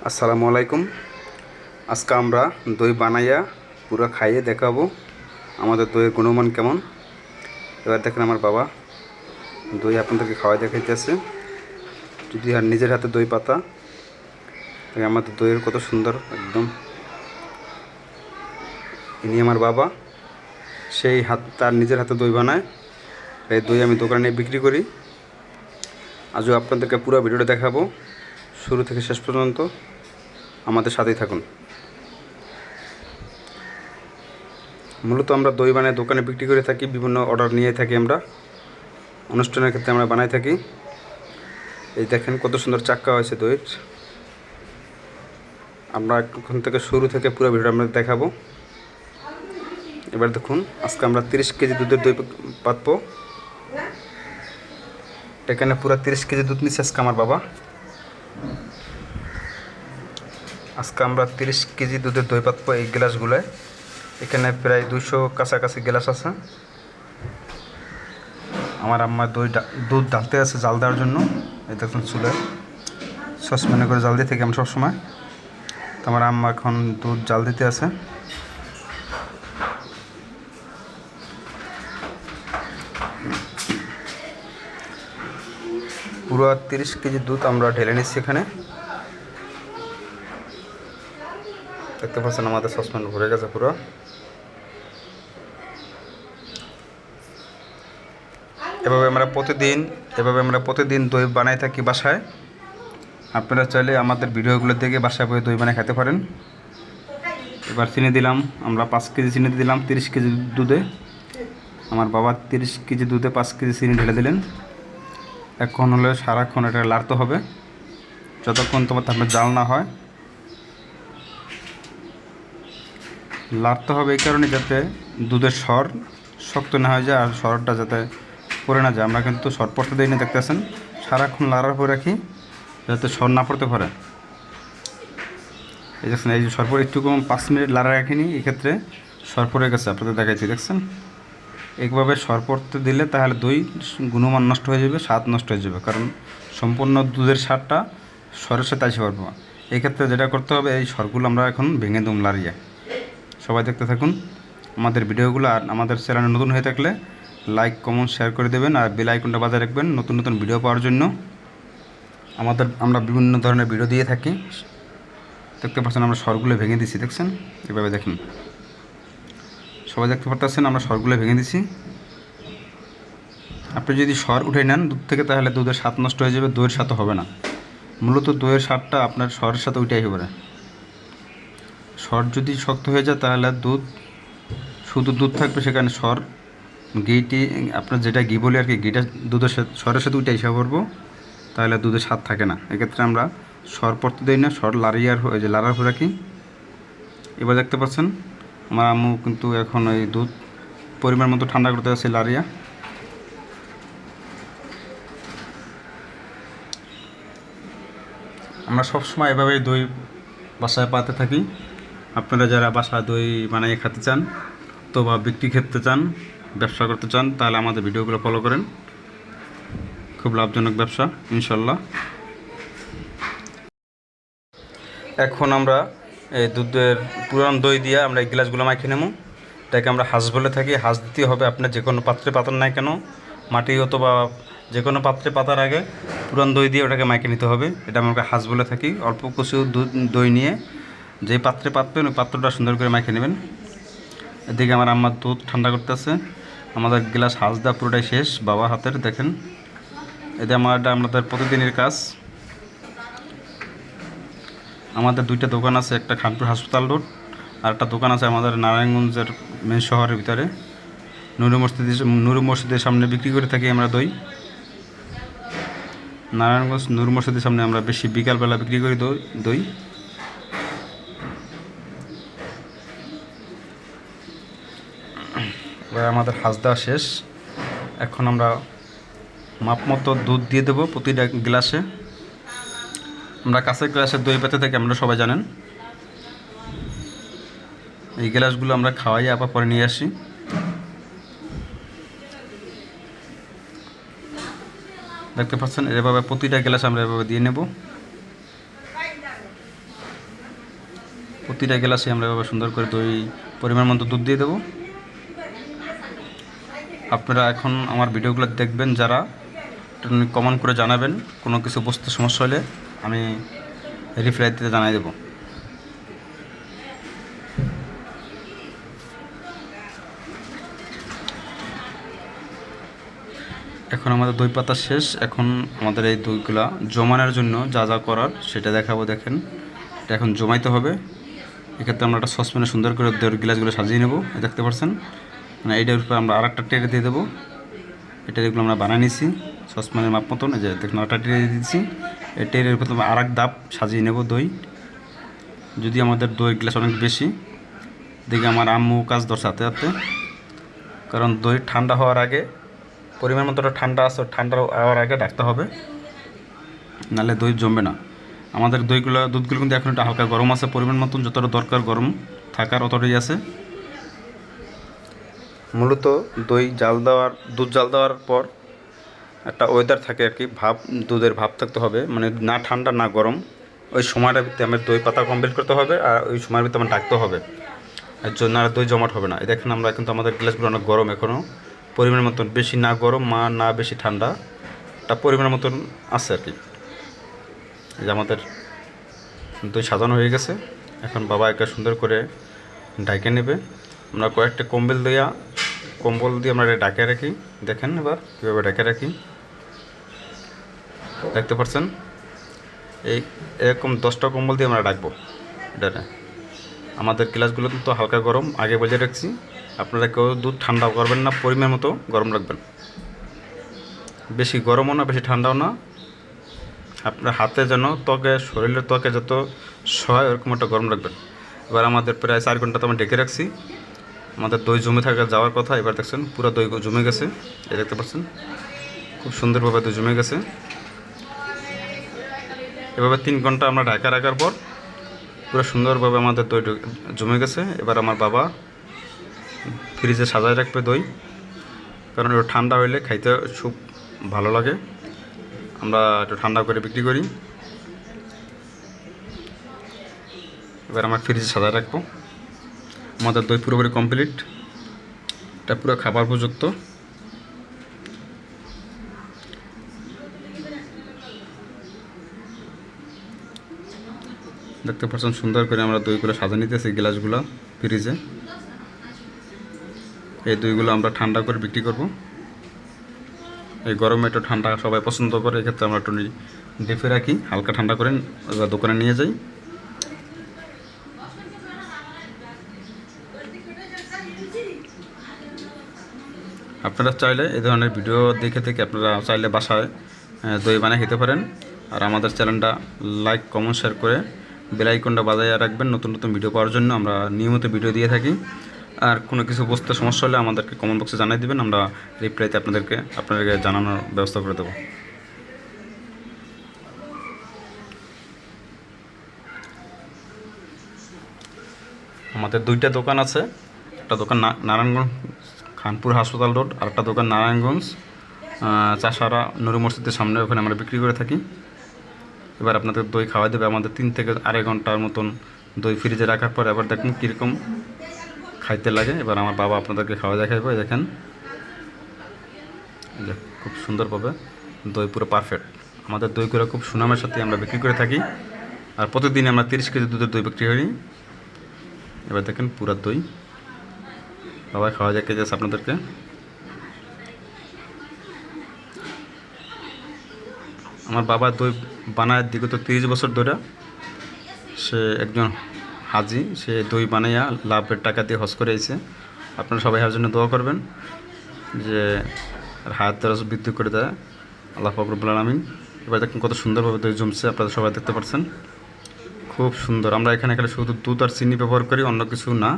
আসসালামু আলাইকুম। আজকে আমরা দই বানাইয়া পুরো খাইয়ে দেখাবো আমাদের দইয়ের গুণমান কেমন। এবার দেখেন আমার বাবা দই আপনাদেরকে খাওয়াই দেখাইতেছে। যদি আর নিজের হাতে দই পাতা, তাই আমাদের দইয়ের কত সুন্দর একদম। ইনি আমার বাবা, সেই তার নিজের হাতে দই বানায়। এই দই আমি দোকানে বিক্রি করি। আজও আপনাদেরকে পুরো ভিডিওটা দেখাবো, শুরু থেকে শেষ পর্যন্ত আমাদের সাথেই থাকুন। মূলত আমরা দই বানাই দোকানে বিক্রি করে থাকি, বিভিন্ন অর্ডার নিয়ে থাকি আমরা, অনুষ্ঠানের ক্ষেত্রে আমরা বানাই থাকি। এই দেখেন কত সুন্দর চাক্কা হয়েছে দইয়ের। আমরা এখন থেকে শুরু থেকে পুরো ভিডিওটা আমরা দেখাবো। এবার দেখুন, আজকে আমরা 30 কেজি দুধের দই পাতবো। এখানে পুরো 30 কেজি দুধ নিচ্ছে আজকে আমার বাবা। আজকে আমরা 30 কেজি দুধের দই পাতবো এই গ্লাসগুলোয়। এখানে প্রায় 200 কাছাকাছি গ্লাস আছে। আমার আম্মা দুধ ঢালতে আছে জাল দেওয়ার জন্য। এই দেখুন চুলে সসপ্যানে করে জাল দিয়ে থাকি আমি সবসময়। তো আমার আম্মা এখন দুধ জাল দিতে আছে। পুরো 30 কেজি দুধ আমরা ঢেলে নিচ্ছি এখানে। দেখতে পাচ্ছেন আমাদের সসপ্যান ভরে গেছে পুরো। এভাবে আমরা প্রতিদিন দই বানাই থাকি বাসায়। আপনারা চাইলে আমাদের ভিডিওগুলো দেখে বাসায় বয়ে দই বানিয়ে খেতে পারেন। এবার চিনি দিলাম আমরা 5 কেজি চিনি দিলাম 30 কেজি দুধে। আমার বাবা 30 কেজি দুধে 5 কেজি চিনি ঢেলে দিলেন। এখন হলে সারাক্ষণ এটা লাড়তে হবে, যতক্ষণ তোমার আপনার জাল না হয়। লাড়তে হবে এই কারণে যাতে দুধের স্বর শক্ত না হয়ে যায় আর স্বরটা যাতে পড়ে না যায়। আমরা কিন্তু স্বর পড়তে দিই না, দেখতেছেন সারাক্ষণ লাড়ার পরে রাখি যাতে স্বর না পড়তে পারে। এই দেখছেন, এই যে স্বর পড়ে একটু কম 5 মিনিট লাড়া রাখিনি, এক্ষেত্রে স্বর পড়ে গেছে, আপনাদের দেখাচ্ছি। দেখছেন এইভাবে স্বর পড়তে দিলে তাহলে দই গুণমান নষ্ট হয়ে যাবে, স্বাদ নষ্ট হয়ে যাবে, কারণ সম্পূর্ণ দুধের স্বাদটা স্বরের সাথে আসে পারবো। এই ক্ষেত্রে যেটা করতে হবে, এই স্বরগুলো আমরা এখন ভেঙে দেব লাড়িয়ে। সবাই দেখতে থাকুন আমাদের ভিডিওগুলো। আর আমাদের চ্যানেলে নতুন হয়ে থাকলে লাইক কমেন্ট শেয়ার করে দেবেন, আর বেল আইকনটা বাজায় রাখবেন নতুন নতুন ভিডিও পাওয়ার জন্য। আমরা বিভিন্ন ধরনের ভিডিও দিয়ে থাকি। দেখতে পাচ্ছেন আমরা স্বরগুলো ভেঙে দিচ্ছি, দেখছেন এভাবে দেখুন। সবাই দেখতে পাচ্ছেন আমরা স্বরগুলো ভেঙে দিচ্ছি। আপনি যদি স্বর উঠে নেন দুধ থেকে, তাহলে দুধের স্বাদ নষ্ট হয়ে যাবে, দইয়ের স্বাদ হবে না। মূলত দইয়ের স্বাদটা আপনার স্বরের সাথে উঠেই হবে। স্বর যদি শক্ত হয়ে যায় তাহলে শুধু দুধ থাকবে, সেখানে স্বর ঘিটি আপনার যেটা ঘি বলি আর কি, ঘিটা দুধের সাথে স্বরের সাথে উঠে এসে পড়বো, তাহলে দুধের স্বাদ থাকে না। এক্ষেত্রে আমরা স্বর পড়তে দিই না, স্বর লাড়ার হয়ে রাখি। এবার দেখতে পাচ্ছেন আমার আম্মু কিন্তু এখন এই দুধ পরিমাণ মতো ঠান্ডা করতে আছে লাড়িয়া। আমরা সবসময় এভাবেই দই বাসায় পাতে থাকি। আপনারা যারা বাসায় দই বানিয়ে খেতে চান অথবা বিক্রি করতে চান, ব্যবসা করতে চান, তাহলে আমাদের ভিডিওগুলো ফলো করেন। খুব লাভজনক ব্যবসা ইনশাল্লাহ। এখন আমরা এই দুধের পুরান দই দিয়ে আমরা এই গ্লাসগুলো মাখিয়ে নেব। এটাকে আমরা হাঁস বলে থাকি। হাঁস দিতে হবে আপনার যে কোনো পাত্রে পাতার নাই কেন, মাটি অথবা যে কোনো পাত্রে পাতার আগে পুরান দই দিয়ে ওটাকে মাখিয়ে নিতে হবে। এটা আমরা হাঁস বলে থাকি। অল্প কিছু দই নিয়ে যেই পাত্রে পাতবেন ওই পাত্রটা সুন্দর করে মাখিয়ে নেবেন। এদিকে আমার আম্মার দুধ ঠান্ডা করতেছে। আমাদের গ্লাস হাঁস দেওয়া পুরোটাই শেষ বাবা হাতের, দেখেন। এটা আমাদের প্রতিদিনের কাজ। আমাদের 2টা দোকান আছে, একটা খানপুর হাসপাতাল রোড আর একটা দোকান আছে আমাদের নারায়ণগঞ্জের মেন শহরের ভিতরে নূর মসজিদের সামনে বিক্রি করে থাকি আমরা দই। নারায়ণগঞ্জ নূর মসজিদের সামনে আমরা বেশি বিকালবেলা বিক্রি করি দই। এবার আমাদের হাঁস দেওয়া শেষ। এখন আমরা মাপ মতো দুধ দিয়ে দেবো প্রতিটা গ্লাসে। আমরা কাঁচের গ্লাসের দই পেতে থাকি, আমরা সবাই জানেন। এই গ্লাসগুলো আমরা খাওয়াই আবার পরে নিয়ে আসি। দেখতে পাচ্ছেন এভাবে প্রতিটা গ্লাস আমরা এভাবে দিয়ে নেব। প্রতিটা গ্লাসে আমরা এভাবে সুন্দর করে দই পরিমাণ মতো দুধ দিয়ে দেবো। আপনারা এখন আমার ভিডিওগুলো দেখবেন যারা, কমেন্ট করে জানাবেন, কোনো কিছু বুঝতে সমস্যা হলে আমি রিপ্লাই দিতে জানাই দেবো। এখন আমাদের দই পাতা শেষ। এখন আমাদের এই দইগুলা জমানোর জন্য যা যা করার সেটা দেখাবো। দেখেন, এটা এখন জমাইতে হবে। এক্ষেত্রে আমরা একটা সসপ্যানে সুন্দর করে দইয়ের গ্লাসগুলো সাজিয়ে নেব, দেখতে পাচ্ছেন। মানে এইটার উপরে আমরা আর একটা ট্রে দিয়ে দেবো। এটা এগুলো আমরা বানিয়ে নিয়েছি সসপ্যানের মাপ মতন। এই যে দেখুন, আরেকটা ট্রে দিয়ে দিচ্ছি। এই ট্রের উপরে আর এক ধাপ সাজিয়ে নেব দই। যদি আমাদের দই গ্লাস অনেক বেশি, দেখি আমার আম্মু কাজ ধরছে হাতে হাতে, কারণ দই ঠান্ডা হওয়ার আগে পরিমাণ মতো ঠান্ডা আছে, ঠান্ডা হওয়ার আগে রাখতে হবে, নাহলে দই জমবে না। আমাদের দুধগুলো কিন্তু এখন একটু হালকা গরম আছে, পরিমাণ মতন যতটা দরকার গরম থাকার অতটাই আছে। মূলত দুধ জাল দেওয়ার পর একটা ওয়েদার থাকে আর কি, দুধের ভাব থাকতে হবে, মানে না ঠান্ডা না গরম। ওই সময়টার ভিতরে আমার দই পাতা কমপ্লিট করতে হবে, আর ওই সময়ের ভিতরে আমার ডাকতে হবে, এর জন্য আর দই জমাট হবে না। এই দেখেন, আমরা কিন্তু আমাদের গ্লাসগুলো অনেক গরম এখনও, পরিমাণ মতন, বেশি না গরম না বেশি ঠান্ডা, একটা পরিমাণ মতন আছে আর কি। এই যে আমাদের দই সাজানো হয়ে গেছে। এখন বাবা একে সুন্দর করে ঢাকে নেবে। আমরা কয়েকটা কম্বল দিয়ে আমরা এটা ঢাকে রাখি। দেখেন এবার কীভাবে ঢাকে রাখি, দেখতে পাচ্ছেন। এরকম 10টা কম্বল দিয়ে আমরা ডাকবো এটা। আমাদের গ্লাসগুলো কিন্তু হালকা গরম, আগে বলে রাখছি। আপনারা কেউ দুধ ঠান্ডা করবেন না, পরিমাণ মতো গরম রাখবেন, বেশি গরমও না বেশি ঠান্ডাও না। আপনার হাতে যেন শরীরের ত্বকে যত সহায় ওরকম একটা গরম রাখবেন। এবার আমাদের প্রায় 4 ঘন্টা তো আমি ডেকে রাখছি। আমাদের দই জমে যাওয়ার কথা। এবার দেখছেন পুরো দই জমে গেছে, এই দেখতে পাচ্ছেন, খুব সুন্দরভাবে দই জমে গেছে। এভাবে 3 ঘন্টা আমরা ঢাকা রাখার পর পুরো সুন্দরভাবে আমাদের দই জমে গেছে। এবার আমার বাবা ফ্রিজে সাজায় রাখবে দই, কারণ ওটা ঠান্ডা হইলে খাইতে খুব ভালো লাগে। আমরা একটু ঠান্ডা করে বিক্রি করি। এবার আমরা ফ্রিজে সাজায় রাখবো। আমাদের দই পুরোপুরি কমপ্লিট, এটা পুরো খাবার উপযুক্ত। দেখতে পাচ্ছেন সুন্দর করে আমরা দইগুলো সাজা নিতেছি গ্লাসগুলো ফ্রিজে। এই দইগুলো আমরা ঠান্ডা করে বিক্রি করব। এই গরমে একটু ঠান্ডা সবাই পছন্দ করে, এক্ষেত্রে আমরা একটু ডিপে রাখি, হালকা ঠান্ডা করে দোকানে নিয়ে যাই। আপনারা চাইলে এই ধরনের ভিডিও দেখে থেকে আপনারা চাইলে বাসায় দই বানিয়ে খেতে পারেন। আর আমাদের চ্যানেলটা লাইক কমেন্ট শেয়ার করে বেল আইকনটা বাজায় রাখবেন নতুন নতুন ভিডিও পাওয়ার জন্য। আমরা নিয়মিত ভিডিও দিয়ে থাকি। আর কোনো কিছু বুঝতে সমস্যা হলে আমাদেরকে কমেন্ট বক্সে জানিয়ে দেবেন, আমরা রিপ্লাইতে আপনাদেরকে জানানোর ব্যবস্থা করে দেবো। আমাদের 2টা দোকান আছে। একটা দোকান নারায়ণগঞ্জ খানপুর হাসপাতাল রোড, আর একটা দোকান নারায়ণগঞ্জ চাষারা নুরু মসজিদের সামনে, ওখানে আমরা বিক্রি করে থাকি। এবার আপনাদের দই খাওয়া দেবে আমাদের 3 থেকে 2.5 ঘন্টার মতন দই ফ্রিজে রাখার পর। এবার দেখুন কীরকম খাইতে লাগে। এবার আমার বাবা আপনাদেরকে খাওয়া দেখাইবে। দেখেন, যে খুব সুন্দরভাবে দই পুরো পারফেক্ট। আমাদের দইগুলো খুব সুনামের সাথে আমরা বিক্রি করে থাকি, আর প্রতিদিন আমরা 30 কেজি দুধের দই বিক্রি করি। এবার দেখেন পুরা দই বাবা খাওয়া যাকে যাচ্ছে আপনাদেরকে। আমার বাবা দই বানায় বিগত 30 বছর ধরে। সে একজন হাজি, সে দই বানাইয়া লাভের টাকা দিয়ে হজ করে আইছে। আপনারা সবাই এর জন্য দোয়া করবেন যে হায়াত দরাজ বৃদ্ধি করে দেয় আল্লাহ পাক রব্বুল আলামিন। এবার দেখুন কত সুন্দরভাবে দই জমছে, আপনারা সবাই দেখতে পাচ্ছেন, খুব সুন্দর। আমরা এখানে শুধু দুধ আর চিনি ব্যবহার করি, অন্য কিছু না।